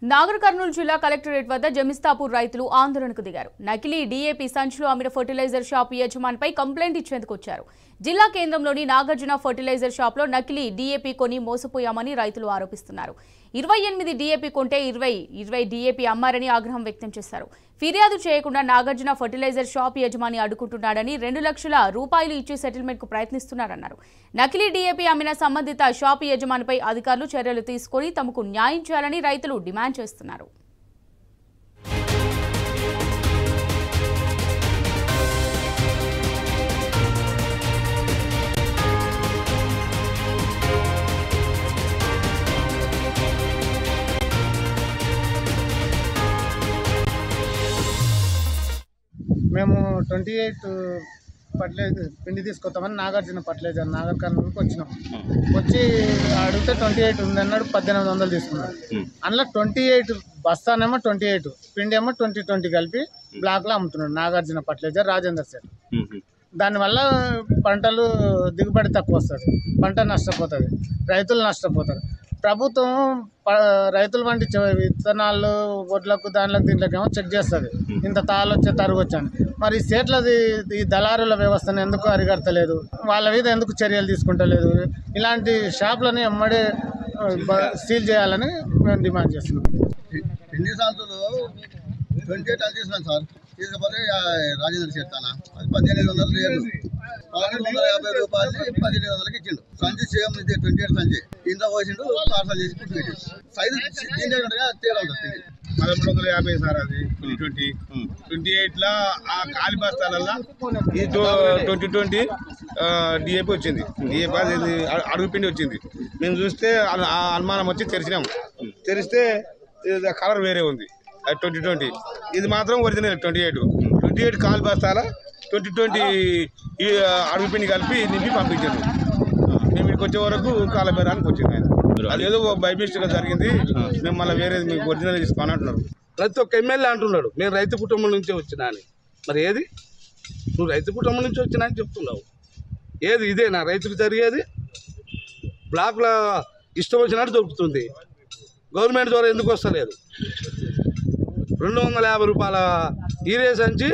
నాగర్ కర్నూలు జిల్లా కలెక్టరేట్ వద్ద జమిస్తాపూర్ రైతులు ఆందోళనకు దిగారు. నకిలీ డీఏపీ సంచులు అమ్మిన ఫర్టిలైజర్ షాప్ యజమానిపై కంప్లైంట్ ఇచ్చేందుకు వచ్చారు. జిల్లా కేంద్రంలోని నాగార్జున ఫర్టిలైజర్ షాప్లో నకిలీ డీఏపీ కొని మోసపోయామని రైతులు ఆరోపిస్తున్నారు. 28 డీఏపీ కొంటే 20 డీఏపీ అమ్మారని ఆగ్రహం వ్యక్తం చేశారు. ఫిర్యాదు చేయకుండా నాగార్జున ఫర్టిలైజర్ షాప్ యజమాని అడ్డుకుంటున్నాడని 2 లక్షల రూపాయలు ఇచ్చి సెటిల్మెంట్ కు ప్రయత్నిస్తున్నారన్నారు. నకిలీ డీఏపీ అమ్మిన సంబంధిత షాప్ యజమానిపై అధికారులు చర్యలు తీసుకుని తమకు న్యాయం చేయాలని రైతులు డిమాండ్ చేస్తున్నారు. మేము 28 ఫర్టిలైజర్ పిండి తీసుకొస్తామని నాగార్జున ఫర్టిలైజర్ నాగర్ కర్నూలుకి వచ్చినాం. వచ్చి అడిగితే 28 ఉందన్నాడు. 1800 తీసుకున్నాడు. అందులో 28 బస్తానేమో 28 పిండి ఏమో 20 కలిపి బ్లాక్లో అమ్ముతున్నాడు నాగార్జున ఫర్టిలైజర్ రాజేందర్ సార్. దానివల్ల పంటలు దిగుబడి తక్కువ వస్తుంది, పంట నష్టపోతుంది, రైతులు నష్టపోతారు. ప్రభుత్వం రైతులు వంటి విత్తనాలు వడ్లకు దీంట్లోకి ఏమో చెక్ చేస్తుంది, ఇంత తాళొచ్చే తరుగొచ్చని. మరి స్టేట్లది ఈ దళారుల వ్యవస్థను ఎందుకు అరిగడతలేదు, వాళ్ళ మీద ఎందుకు చర్యలు తీసుకుంటలేదు? ఇలాంటి షాపులని ఎమ్మడే సీల్ చేయాలని మేము డిమాండ్ చేస్తున్నాం. పిండి సంచులు 28 అని తీసుకున్నాను సార్. తీసుకపోతే రాజేంద్ర చేస్తానా అది 1800 లేదు, 1150 రూపాయలు 1800కి ఇచ్చిండు. సంచి సేమ్ 28 సంచి ఇంత పోసిండు, పార్సల్ చేసి పుట్టిండు. సైజు దీంట్లో తేడా ఉంటుంది. 1150 సార్. అది 28 ఆ కాలి బస్తాలల్లో ఈ 2020 డిఏపీ వచ్చింది. డిఏపీ అడుగు పిండి వచ్చింది. మేము చూస్తే అనుమానం వచ్చి తెరిచినాము. తెరిస్తే కలర్ వేరే ఉంది. 2020 ఇది మాత్రం ఒరిజినల్ 28 కాలు బస్తాల 2020 అడుగు పిండి కలిపి నింపి పంపించారు. మేము ఇక్కడికి వచ్చే వరకు కాలబేరానికి వచ్చింది ఆయన. అదేదో బై మిస్టేక్ జరిగింది, మేము మళ్ళీ వేరేది మీకు ఒరిజినల్ తీసుకోని అంటున్నారు. ప్రతి ఒక్క ఎమ్మెల్యే అంటున్నాడు నేను రైతు కుటుంబం నుంచే వచ్చినా అని. మరి ఏది నువ్వు రైతు కుటుంబం నుంచి వచ్చినా అని చెప్తున్నావు? ఏది ఇదేనా రైతుకు జరిగేది? బ్లాక్లో ఇష్టం వచ్చినట్టు దొరుకుతుంది, గవర్నమెంట్ ద్వారా ఎందుకు వస్తలేదు? 250 రూపాయల ఈరే సంచి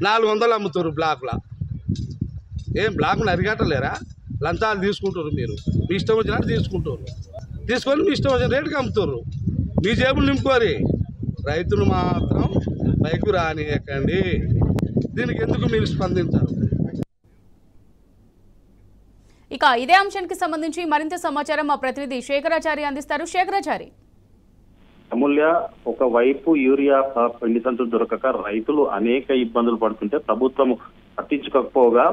400 అమ్ముతారు బ్లాక్లో. ఏం బ్లాక్ను అరిగట్టలేరా? లంచాలు తీసుకుంటారు, మీరు మీ ఇష్టం వచ్చినట్టు తీసుకొని మీ ఇష్టం వచ్చిన రేటుకి అమ్ముతారు. మీ జేబులు నింపుకోరి, రైతులు మాత్రం పైకి రానియకండి. దీనికి ఎందుకు మీరు స్పందించారు? ఇక ఇదే అంశానికి సంబంధించి మరింత సమాచారం మా ప్రతినిధి శేఖరాచారి అందిస్తారు. శేఖరాచారి. అమూల్య, ఒకవైపు యూరియా పిండి సంచులు దొరకక రైతులు అనేక ఇబ్బందులు పడుతుంటే ప్రభుత్వం పట్టించుకోకపోగా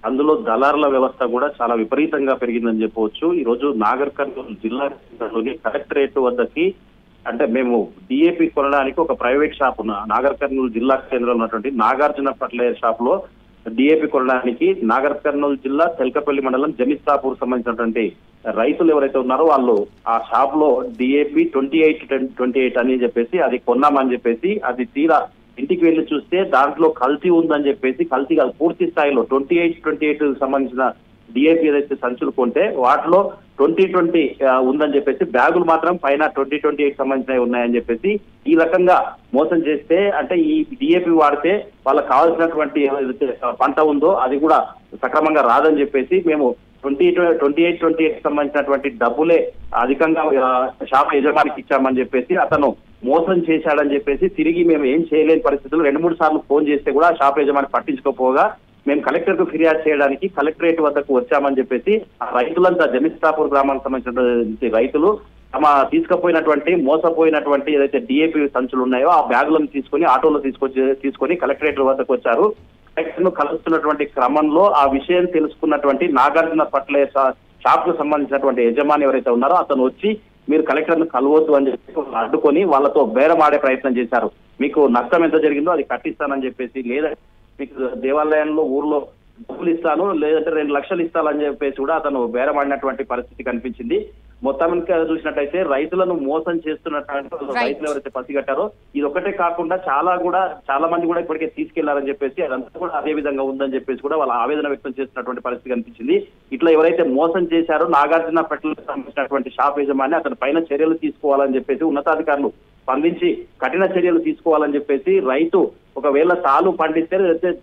అందులో దళారుల వ్యవస్థ కూడా చాలా విపరీతంగా పెరిగిందని చెప్పవచ్చు. ఈ రోజు నాగర్ కర్నూలు జిల్లాలోని కలెక్టరేట్ వద్దకి అంటే మేము డిఏపీ కొనడానికి ఒక ప్రైవేట్ షాప్ నాగర్ కర్నూలు జిల్లా కేంద్రంలో ఉన్నటువంటి నాగార్జున ఫర్టిలైజర్ షాప్ లో డిఏపీ కొనడానికి నాగర్ కర్నూలు జిల్లా తెల్కపల్లి మండలం జమిస్తాపూర్ సంబంధించినటువంటి రైతులు ఎవరైతే ఉన్నారో వాళ్ళు ఆ షాప్ లో డిఏపీ 28 అని చెప్పేసి అది కొన్నామని చెప్పేసి అది తీరా ఇంటికి వెళ్లి చూస్తే దాంట్లో కల్తీ ఉందని చెప్పేసి, కల్తీ కాదు పూర్తి స్థాయిలో 28 సంబంధించిన డిఏపీ ఏదైతే సంచులు కొంటే వాటిలో 2020 ఉందని చెప్పేసి, బ్యాగులు మాత్రం పైన 2028 సంబంధించినవి ఉన్నాయని చెప్పేసి ఈ రకంగా మోసం చేస్తే అంటే ఈ డిఏపీ వాడితే వాళ్ళకి కావాల్సినటువంటి ఏదైతే పంట ఉందో అది కూడా సక్రమంగా రాదని చెప్పేసి మేము 28 సంబంధించినటువంటి డబ్బులే అధికంగా షాప్ యజమానికి ఇచ్చామని చెప్పేసి అతను మోసం చేశాడని చెప్పేసి తిరిగి మేము ఏం చేయలేని పరిస్థితుల్లో 2-3 సార్లు ఫోన్ చేస్తే కూడా షాప్ యజమాని పట్టించుకోపోగా మేము కలెక్టర్ కు ఫిర్యాదు చేయడానికి కలెక్టరేట్ వద్దకు వచ్చామని చెప్పేసి ఆ రైతులంతా జమిస్తాపూర్ గ్రామానికి సంబంధించిన రైతులు తమ తీసుకుపోయినటువంటి మోసపోయినటువంటి ఏదైతే డిఏపీ సంచులు ఉన్నాయో ఆ బ్యాగులను తీసుకొని ఆటోలో తీసుకొని కలెక్టరేట్ వద్దకు వచ్చారు. కలెక్టర్ ను కలుస్తున్నటువంటి క్రమంలో ఆ విషయం తెలుసుకున్నటువంటి నాగార్జున ఫర్టిలైజర్ షాప్ కు సంబంధించినటువంటి యజమాని ఎవరైతే ఉన్నారో అతను వచ్చి మీరు కలెక్టర్ ను కలవద్దు అని చెప్పి అడ్డుకొని వాళ్ళతో బేరమాడే ప్రయత్నం చేశారు. మీకు నష్టం ఎంత జరిగిందో అది కట్టిస్తానని చెప్పేసి, లేదా మీకు దేవాలయంలో ఊర్లో డబ్బులు ఇస్తాను లేదంటే 2 లక్షలు ఇస్తానని చెప్పేసి కూడా అతను బేరమాడినటువంటి పరిస్థితి కనిపించింది. మొత్తానికి చూసినట్టయితే రైతులను మోసం చేస్తున్నటువంటి రైతులు ఎవరైతే పసిగట్టారో ఇది ఒకటే కాకుండా చాలా మంది కూడా ఇప్పటికే తీసుకెళ్లారని చెప్పేసి అదంతా కూడా అదే విధంగా ఉందని చెప్పేసి కూడా వాళ్ళ ఆవేదన వ్యక్తం చేస్తున్నటువంటి పరిస్థితి కనిపించింది. ఇట్లా ఎవరైతే మోసం చేశారో నాగార్జున ఫర్టిలైజర్ సంబంధించినటువంటి షాప్ యజమాని అతని పైన చర్యలు తీసుకోవాలని చెప్పేసి ఉన్నతాధికారులు స్పందించి కఠిన చర్యలు తీసుకోవాలని చెప్పేసి రైతు ఒకవేళ తాలు పండిస్తే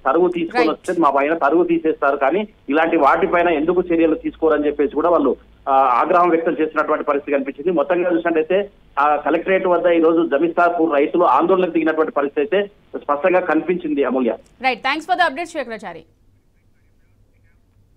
తరుగు తీసుకొని వస్తే మా పైన తరుగు తీసేస్తారు, కానీ ఇలాంటి వాటిపైన ఎందుకు చర్యలు తీసుకోరని చెప్పేసి కూడా వాళ్ళు ఆగ్రహం వ్యక్తం చేసినటువంటి పరిస్థితి కనిపించింది. మొత్తంగా చూసినట్టయితే ఆ కలెక్టరేట్ వద్ద ఈ రోజు జమీస్తాపూర్ రైతులు ఆందోళనకు దిగినటువంటి పరిస్థితి అయితే స్పష్టంగా కనిపించింది. Amulya. Right, thanks for the update Shekharachari.